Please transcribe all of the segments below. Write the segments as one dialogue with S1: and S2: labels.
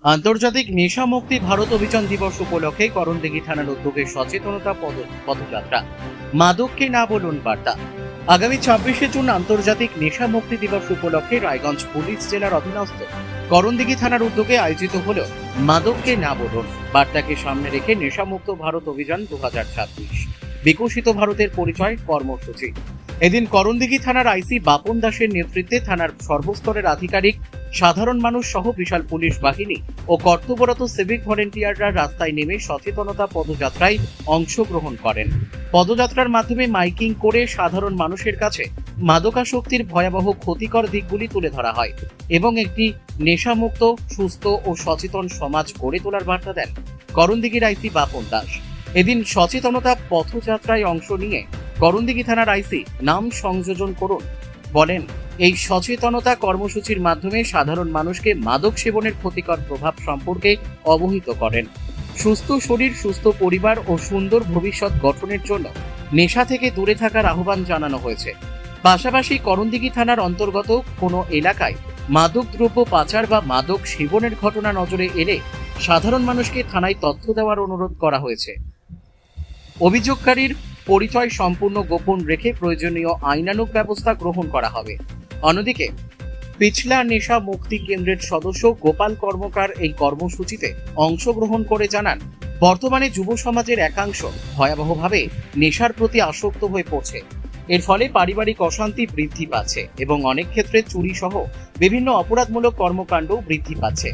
S1: আন্তর্জাতিক নেশা মুক্তি ভারত অভিযান দিবস উপলক্ষে করণদিঘি থানার উদ্যোগে সচেতনতা পদযাত্রা। মাদককে না বলুন বার্তা। আগামী 26শে জুন আন্তর্জাতিক নেশা মুক্তি দিবস উপলক্ষে রায়গঞ্জ পুলিশ জেলার অধীনস্থ করণদিঘি থানার উদ্যোগে আয়োজিত হল মাদককে না বলুন বার্তাকে সামনে রেখে নেশামুক্ত ভারত অভিযান 2026 বিকশিত ভারতের পরিচয় কর্মসূচি। এদিন করণদিঘি থানার আইসি বাপন দাসের নেতৃত্বে থানার সর্বস্তরের আধিকারিক, সাধারণ মানুষ সহ বিশাল পুলিশ বাহিনী ও কর্তব্যরত সিভিক ভলেন্টিয়াররা রাস্তায় নেমে সচেতনতা পদযাত্রায় অংশগ্রহণ করেন। পদযাত্রার মাধ্যমে মাইকিং করে সাধারণ মানুষের কাছে মাদকাসক্তির ভয়াবহ ক্ষতিকর দিকগুলি তুলে ধরা হয় এবং একটি নেশামুক্ত, সুস্থ ও সচেতন সমাজ গড়ে তোলার বার্তা দেন করণদিঘির আইসি বাপন দাস। এদিন সচেতনতা পথযাত্রায় অংশ নিয়ে করণদিঘি থানার আইসি নাম সংযোজন করুন বলেন, এই সচেতনতা কর্মসূচির মাধ্যমে সাধারণ মানুষকে মাদক সেবনের ক্ষতিকর প্রভাব সম্পর্কে অবহিত করেন। সুস্থ শরীর, সুস্থ পরিবার ও সুন্দর ভবিষ্যৎ গঠনের জন্য নেশা থেকে দূরে থাকার আহ্বান জানানো হয়েছে। পাশাপাশি করণদিঘি থানার অন্তর্গত কোনো এলাকায় মাদক দ্রব্য পাচার বা মাদক সেবনের ঘটনা নজরে এলে সাধারণ মানুষকে থানায় তথ্য দেওয়ার অনুরোধ করা হয়েছে। অভিযোগকারীর পরিচয় সম্পূর্ণ গোপন রেখে প্রয়োজনীয় আইনানুগ ব্যবস্থা গ্রহণ করা হবে। অন্যদিকে পিছলা নেশা মুক্তি কেন্দ্রের সদস্য গোপাল কর্মকার এই কর্মসূচিতে অংশগ্রহণ করে জানান, বর্তমানে যুব সমাজের একাংশ ভয়াবহভাবে নেশার প্রতি আসক্ত হয়ে পড়ছে। এর ফলে পারিবারিক অশান্তি বৃদ্ধি পাচ্ছে এবং অনেক ক্ষেত্রে চুরি সহ বিভিন্ন অপরাধমূলক কর্মকাণ্ড বৃদ্ধি পাচ্ছে।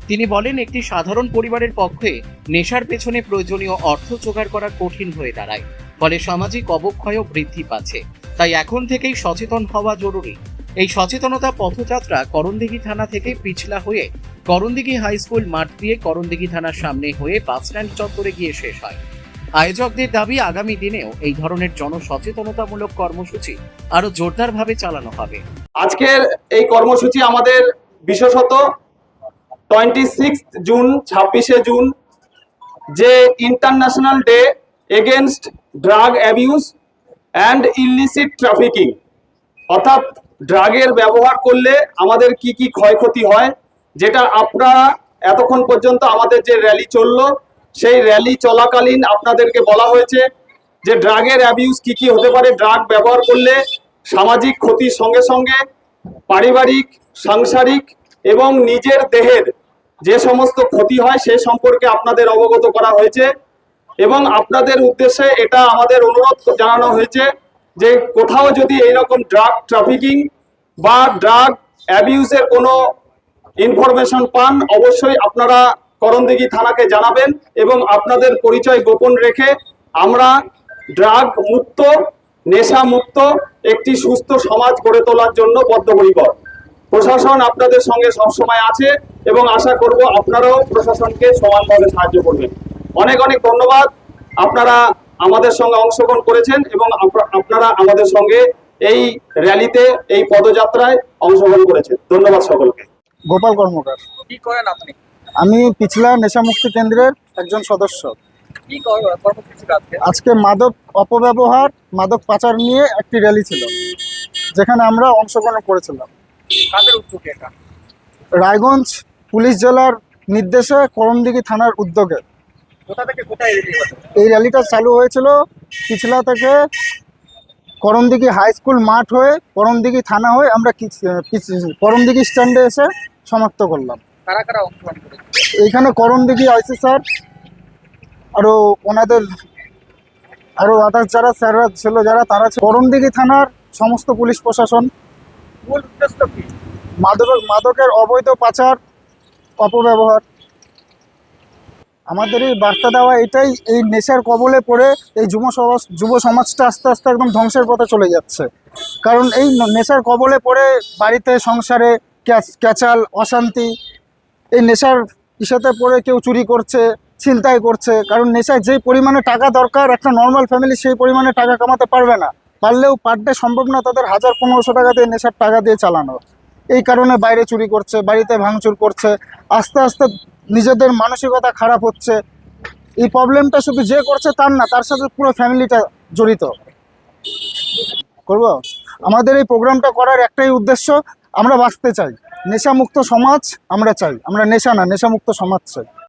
S1: তিনি বলেন, একটি সাধারণ পরিবারের পক্ষে নেশার পেছনে প্রয়োজনীয় অর্থ জোগাড় করা কঠিন হয়ে দাঁড়ায়, ফলে সামাজিক অবক্ষয়ও বৃদ্ধি পাচ্ছে। তাই এখন থেকেই সচেতন হওয়া জরুরি। এই সচেতনতা পথযাত্রা করণদিঘি থানা থেকে পিছলা হয়ে করণদিঘি হাই স্কুল মাঠ দিয়ে করণদিঘি থানার সামনে হয়ে বাস স্ট্যান্ড চত্বরে গিয়ে শেষ হয়। আয়োজকদের দাবি, আগামী দিনেও এই ধরনের জনসচেতনতামূলক কর্মসূচি আরো জোরদারভাবে চালানো হবে।
S2: আজকের এই কর্মসূচি আমাদের বিশেষত 26 জুন 26শে জুন যে international day against drug abuse and illicit trafficking, অর্থাৎ ড্রাগের ব্যবহার করলে আমাদের কি কি ক্ষয়ক্ষতি হয়, যেটা আপনারা এতক্ষণ পর্যন্ত আমাদের যে র্যালি চললো সেই র্যালি চলাকালীন আপনাদেরকে বলা হয়েছে যে ড্রাগের অ্যাবিউজ কি কি হতে পারে। ড্রাগ ব্যবহার করলে সামাজিক ক্ষতির সঙ্গে সঙ্গে পারিবারিক, সাংসারিক এবং নিজের দেহের যে সমস্ত ক্ষতি হয় সে সম্পর্কে আপনাদের অবগত করা হয়েছে এবং আপনাদের উদ্দেশ্যে এটা আমাদের অনুরোধ জানানো হয়েছে যে কোথাও যদি এইরকম ড্রাগ ট্রাফিকিং বা ড্রাগ অ্যাবিউজের কোনো ইনফরমেশন পান, অবশ্যই আপনারা করণদিঘি থানাকে জানাবেন এবং আপনাদের পরিচয় গোপন রেখে আমরা ড্রাগ মুক্ত, নেশা মুক্ত একটি সুস্থ সমাজ গড়ে তোলার জন্য বদ্ধপরিকর। প্রশাসন আপনাদের সঙ্গে সবসময় আছে এবং আশা করব আপনারাও প্রশাসনকে সমানভাবে সাহায্য করবেন। অনেক অনেক ধন্যবাদ, আপনারা আমাদের সঙ্গে অংশগ্রহণ করেছেন এবং আপনারা আমাদের সঙ্গে এই র্যালিতে, এই পদযাত্রায় অংশগ্রহণ করেছেন। ধন্যবাদ সকলকে।
S3: গোপাল কর্মকার।
S4: কি করেন আপনি?
S3: আমি পিছলা নেশা মুক্তি কেন্দ্রের একজন সদস্য।
S4: কি কর্মসূচি
S3: আজকে মাদক অপব্যবহার, মাদক পাচার নিয়ে একটি র্যালি ছিল, যেখানে আমরা অংশগ্রহণ করেছিলাম।
S4: কাদের উদ্যোগে এটা?
S3: রায়গঞ্জ পুলিশ জেলার নির্দেশে করণদিঘি থানার উদ্যোগে।
S4: কোথা থেকে কোথায় রেডি হবে?
S3: এই র্যালিটা চালু হয়েছিল পিছলা থেকে করণদিঘি হাই স্কুল মাঠ হয়ে করণদিঘি থানা হয়ে আমরা করণদিঘি স্ট্যান্ডে এসে সমাপ্ত করলাম।
S4: কারা কারা অংশগ্রহণ করেছে?
S3: এইখানে করণদিঘি আইসি স্যার, আরও ওনাদের আরও আদার্স যারা স্যাররা ছিল, যারা তারা করণদিঘি থানার সমস্ত পুলিশ প্রশাসন।
S4: মূল উদ্দেশ্য কি?
S3: মাদকের অবৈধ পাচার, অপব্যবহার। আমাদের এই বার্তা দেওয়া এটাই, এই নেশার কবলে পড়ে এই যুব সমাজটা আস্তে আস্তে একদম ধ্বংসের পথে চলে যাচ্ছে। কারণ এই নেশার কবলে পড়ে বাড়িতে, সংসারে ক্যাচাল, অশান্তি। এই নেশার ইস্যুতে পড়ে কেউ চুরি করছে, ছিনতাই করছে। কারণ নেশায় যেই পরিমাণে টাকা দরকার একটা নর্মাল ফ্যামিলি সেই পরিমাণে টাকা কামাতে পারবে না, পারলেও পার ডে সম্ভব না তাদের 1000-1500 টাকা দিয়ে নেশার টাকা দিয়ে চালানো। এই কারণে বাইরে চুরি করছে, বাড়িতে ভাঙচুর করছে। আস্তে আস্তে নিজেদের মানসিকতা খারাপ হচ্ছে। এই প্রবলেমটা শুধু যে করছে তার না, তার সাথে পুরো ফ্যামিলিটা জড়িত। আমাদের এই প্রোগ্রামটা করার একটাই উদ্দেশ্য, আমরা বাঁচতে চাই। নেশামুক্ত সমাজ আমরা চাই, আমরা নেশা না, নেশামুক্ত সমাজ চাই।